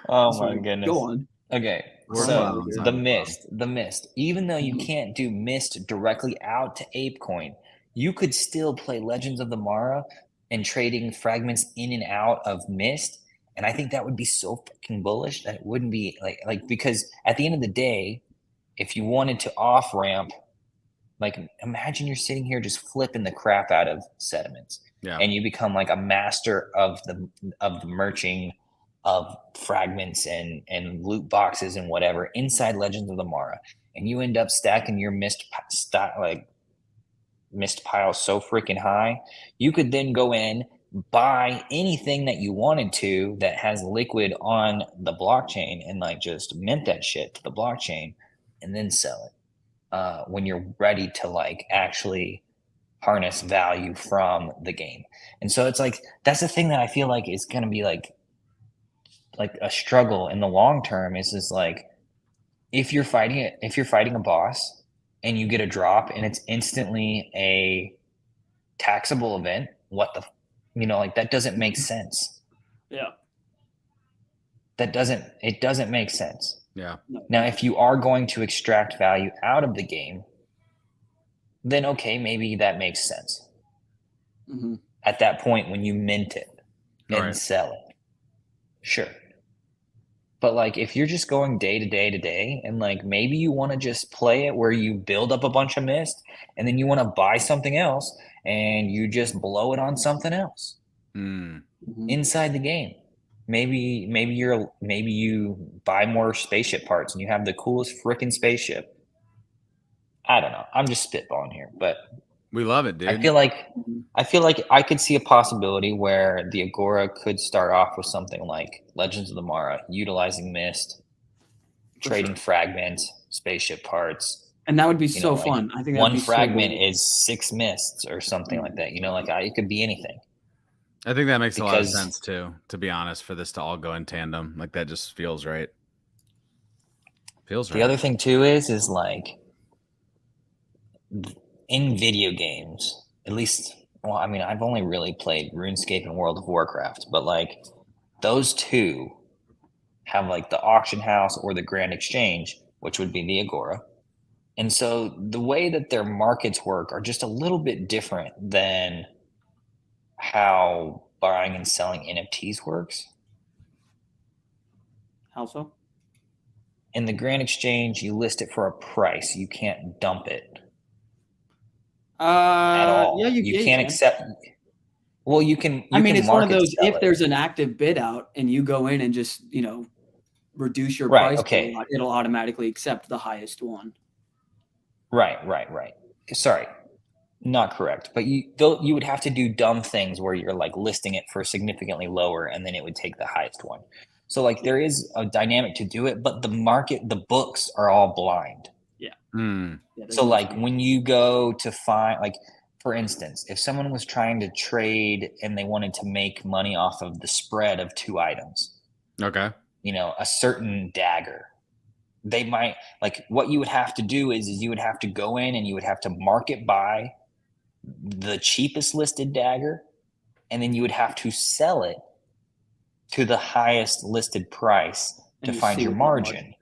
Oh my goodness. Go on. Okay, so the mist. Even though you can't do Mist directly out to ApeCoin, you could still play Legends of the Mara and trading fragments in and out of Mist. And I think that would be so fucking bullish that it wouldn't be like because at the end of the day, if you wanted to off ramp, like imagine you're sitting here just flipping the crap out of sediments, and you become like a master of the merching of fragments and loot boxes and whatever inside Legends of the Mara, and you end up stacking your mist pile so freaking high, you could then go in, buy anything that you wanted to that has liquid on the blockchain and like just mint that shit to the blockchain and then sell it when you're ready to like actually harness value from the game. And so it's like that's the thing that I feel like is going to be like a struggle in the long term is just like if you're fighting a boss and you get a drop and it's instantly a taxable event, what the like that doesn't make sense. Yeah. It doesn't make sense. Yeah. Now, if you are going to extract value out of the game, then okay, maybe that makes sense. Mm-hmm. At that point when you mint it and sell it. Sure. But like if you're just going day to day to day, and like maybe you want to just play it where you build up a bunch of mist and then you want to buy something else and you just blow it on something else inside the game. Maybe you buy more spaceship parts and you have the coolest freaking spaceship. I don't know. I'm just spitballing here, but we love it, dude. I feel like I could see a possibility where the Agora could start off with something like Legends of the Mara, utilizing mist, trading fragments, spaceship parts. And that would be so fun. I think one fragment is 6 mists or something like that. Like it could be anything. I think that makes a lot of sense too, to be honest, for this to all go in tandem. Like that just feels right. The other thing too is like in video games, at least, well, I mean, I've only really played RuneScape and World of Warcraft, but like those two have like the auction house or the grand exchange, which would be the Agora. And so the way that their markets work are just a little bit different than how buying and selling NFTs works. How so? In the grand exchange, you list it for a price. You can't dump it. At all. Yeah, you can't accept. Well, you can. I mean, it's one of those. If there's an active bid out and you go in and just reduce your price, it'll automatically accept the highest one. Right. Sorry, not correct. But you would have to do dumb things where you're like listing it for significantly lower, and then it would take the highest one. So like there is a dynamic to do it, but the books are all blind. Yeah. So like when you go to find, like, for instance, if someone was trying to trade and they wanted to make money off of the spread of 2 items, okay, a certain dagger, they might, like, what you would have to do is you would have to go in and you would have to market buy the cheapest listed dagger, and then you would have to sell it to the highest listed price to find your margin.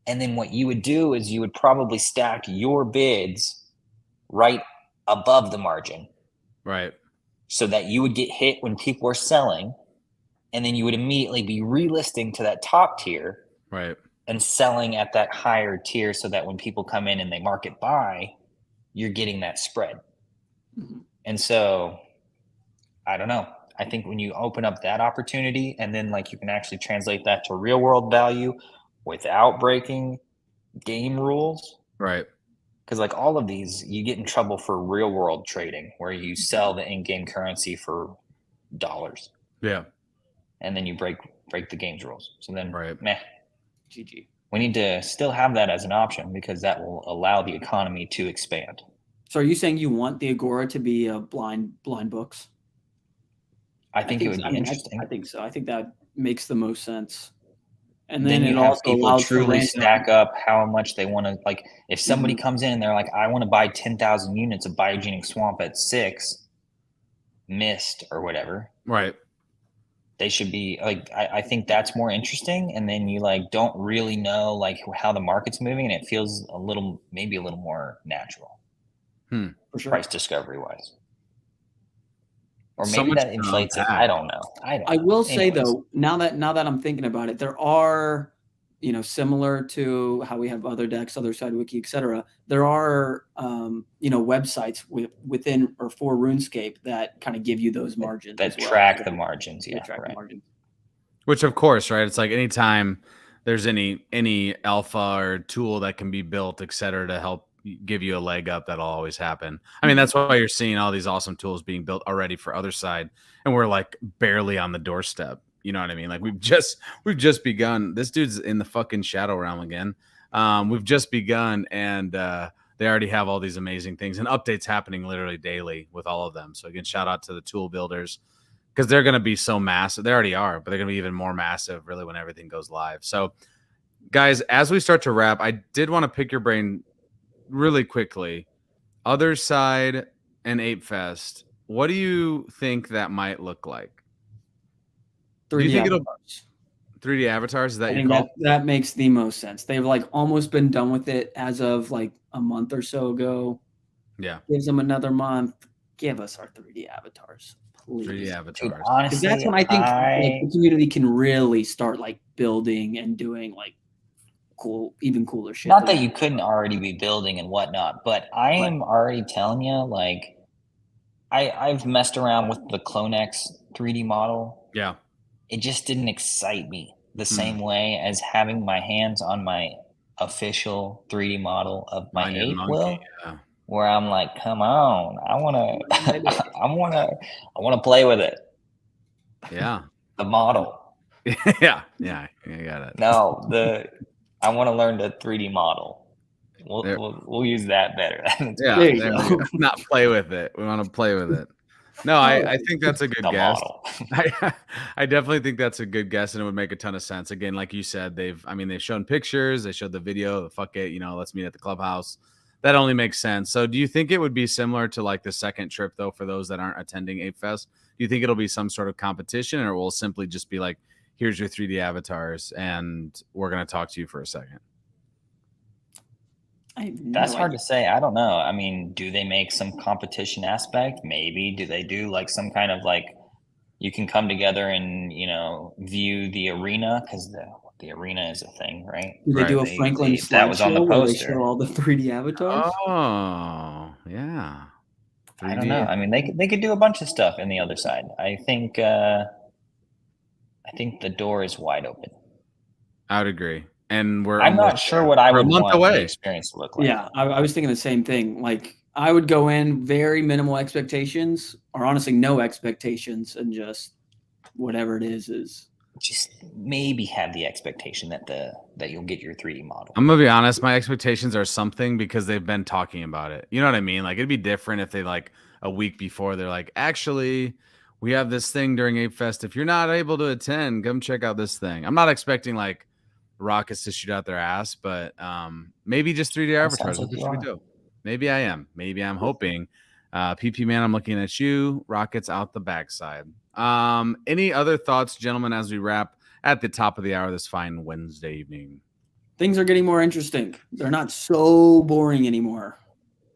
And then what you would do is you would probably stack your bids right above the margin. Right. So that you would get hit when people are selling, and then you would immediately be relisting to that top tier. Right. And selling at that higher tier so that when people come in and they market buy, you're getting that spread. And so, I don't know. I think when you open up that opportunity and then like you can actually translate that to real world value without breaking game rules. Right. Because like all of these, you get in trouble for real world trading where you sell the in-game currency for dollars. Yeah. And then you break the game's rules. So then, meh. GG. We need to still have that as an option because that will allow the economy to expand. So are you saying you want the Agora to be a blind books? I think it would be interesting. I think so. I think that makes the most sense. And then you have people truly stack up how much they want to, like, if somebody comes in and they're like, I want to buy 10,000 units of biogenic swamp at 6 mist or whatever. Right. They should be like, I think that's more interesting. And then you like don't really know like how the market's moving, and it feels maybe a little more natural. For sure. Price discovery wise. Or maybe that inflates it. I don't know. I will say though, now that I'm thinking about it, there are, similar to how we have other decks, other side wiki, etc. There are, websites within or for RuneScape that kind of give you those margins. That track the margins. Yeah, track the margins. Which of course, right? It's like anytime there's any alpha or tool that can be built, etc., to help give you a leg up, that'll always happen. I mean, that's why you're seeing all these awesome tools being built already for other side, and we're like barely on the doorstep. You know what I mean? Like we've just begun. This dude's in the fucking shadow realm again. We've just begun, and they already have all these amazing things and updates happening literally daily with all of them. So again, shout out to the tool builders, because they're going to be so massive. They already are, but they're going to be even more massive really when everything goes live. So guys, as we start to wrap, I did want to pick your brain really quickly. Other side and Apefest, what do you think that might look like? 3D avatars. 3D avatars? Is that your call? That makes the most sense. They've like almost been done with it as of like a month or so ago. Yeah. Gives them another month. Give us our 3D avatars, please. 3D Dude, avatars. honestly, Because that's when I think like, the community can really start like building and doing like cool, even cooler shit. not than that you couldn't already be building and whatnot, but I am already telling you, like, I've messed around with the CloneX 3D model. Yeah. It just didn't excite me the same way as having my hands on my official 3D model of my Minded ape monkey, will, yeah. where I'm like, come on, I wanna play with it. Yeah. The model. Yeah. Yeah. You got it. No, I want to learn the 3D model. We'll use that better. Yeah. There you There go. we go. Not play with it. We want to play with it. No, I think that's a good The guess. model. I definitely think that's a good guess, and it would make a ton of sense. Again, like you said, they've shown pictures, they showed the video, the fuck it, let's meet at the clubhouse. That only makes sense. So do you think it would be similar to like the second trip though, for those that aren't attending Apefest? Do you think it'll be some sort of competition, or will it simply just be like, here's your 3D avatars and we're going to talk to you for a second? That's hard to say. I don't know. I mean, do they make some competition aspect? Maybe. Do they do like some kind of like, you can come together and, view the arena? Because the arena is a thing, right? Do they do a Franklin that was on the slideshow where they poster. show all the 3D avatars? Oh, yeah. 3D. I don't know. I mean, they could do a bunch of stuff in the other side. I think the door is wide open. I would agree. And I'm not sure what I would want the experience to look like. Yeah, I was thinking the same thing. Like, I would go in very minimal expectations, or honestly no expectations, and just whatever it is. Just maybe have the expectation that you'll get your 3D model. I'm gonna be honest, my expectations are something because they've been talking about it. You know what I mean? Like, it'd be different if they like a week before they're like, actually, we have this thing during Apefest. If you're not able to attend, come check out this thing. I'm not expecting like rockets to shoot out their ass, but maybe just 3D avatars. Like we do. Maybe I am. Maybe I'm hoping. PP Man, I'm looking at you. Rockets out the backside. Any other thoughts, gentlemen, as we wrap at the top of the hour this fine Wednesday evening? Things are getting more interesting. They're not so boring anymore.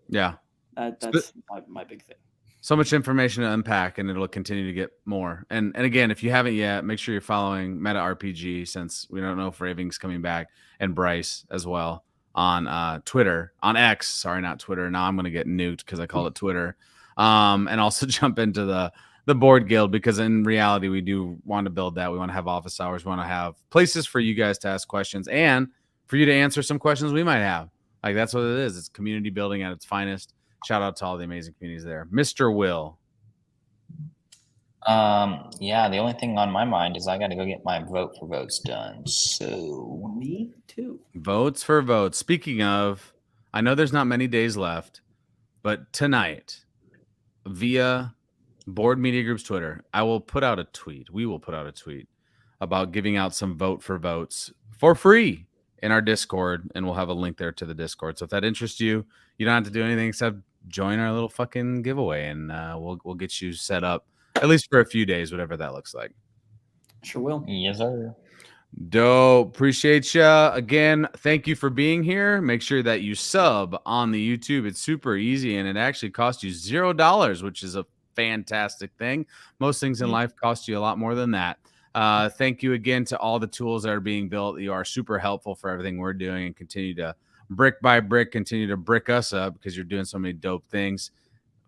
Yeah. That's my big thing. So much information to unpack, and it'll continue to get more. And again, if you haven't yet, make sure you're following Meta RPG, since we don't know if Raving's coming back, and Bryce as well on Twitter, on X. Sorry, not Twitter. Now I'm going to get nuked because I called it Twitter. And also jump into the board guild, because in reality, we do want to build that. We want to have office hours. We want to have places for you guys to ask questions and for you to answer some questions we might have. Like, that's what it is. It's community building at its finest. Shout out to all the amazing communities there. Mr. Will. Yeah, the only thing on my mind is I got to go get my vote for votes done. So me too. Votes for votes. Speaking of, I know there's not many days left, but tonight, via Board Media Group's Twitter, I will put out a tweet. We will put out a tweet about giving out some vote for votes for free in our Discord, and we'll have a link there to the Discord. So if that interests you, you don't have to do anything except join our little fucking giveaway, and we'll get you set up at least for a few days, whatever that looks like. Sure will. Yes, sir. Dope. Appreciate ya. Again, thank you for being here. Make sure that you sub on the YouTube. It's super easy, and it actually costs you $0, which is a fantastic thing. Most things in life cost you a lot more than that. Thank you again to all the tools that are being built. You are super helpful for everything we're doing, and continue to brick by brick, continue to brick us up, because you're doing so many dope things.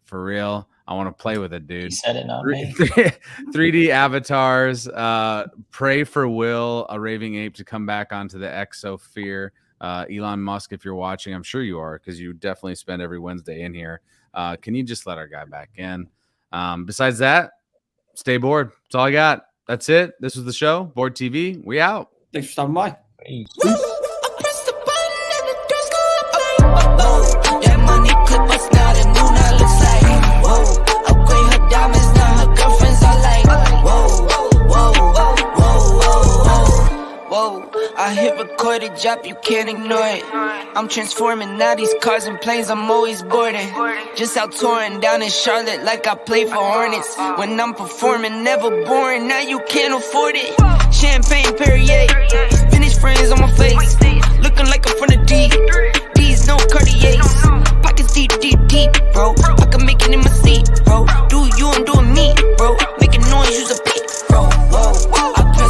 For real. I want to play with it, dude. You said it, not me. 3D avatars. Pray for Will, a raving ape, to come back onto the exosphere. Elon Musk, if you're watching, I'm sure you are, because you definitely spend every Wednesday in here. Can you just let our guy back in? Besides that, stay bored. That's all I got. That's it. This was the show. Board TV. We out. Thanks for stopping by. Peace. That money clip us now, the new now looks like, whoa, upgrade her diamonds, now her girlfriends are like, whoa, I hit record a drop, you can't ignore it. I'm transforming now these cars and planes, I'm always boarding. Just out touring down in Charlotte like I play for Hornets. When I'm performing, never boring, now you can't afford it. Champagne Perrier, Finnish friends on my face.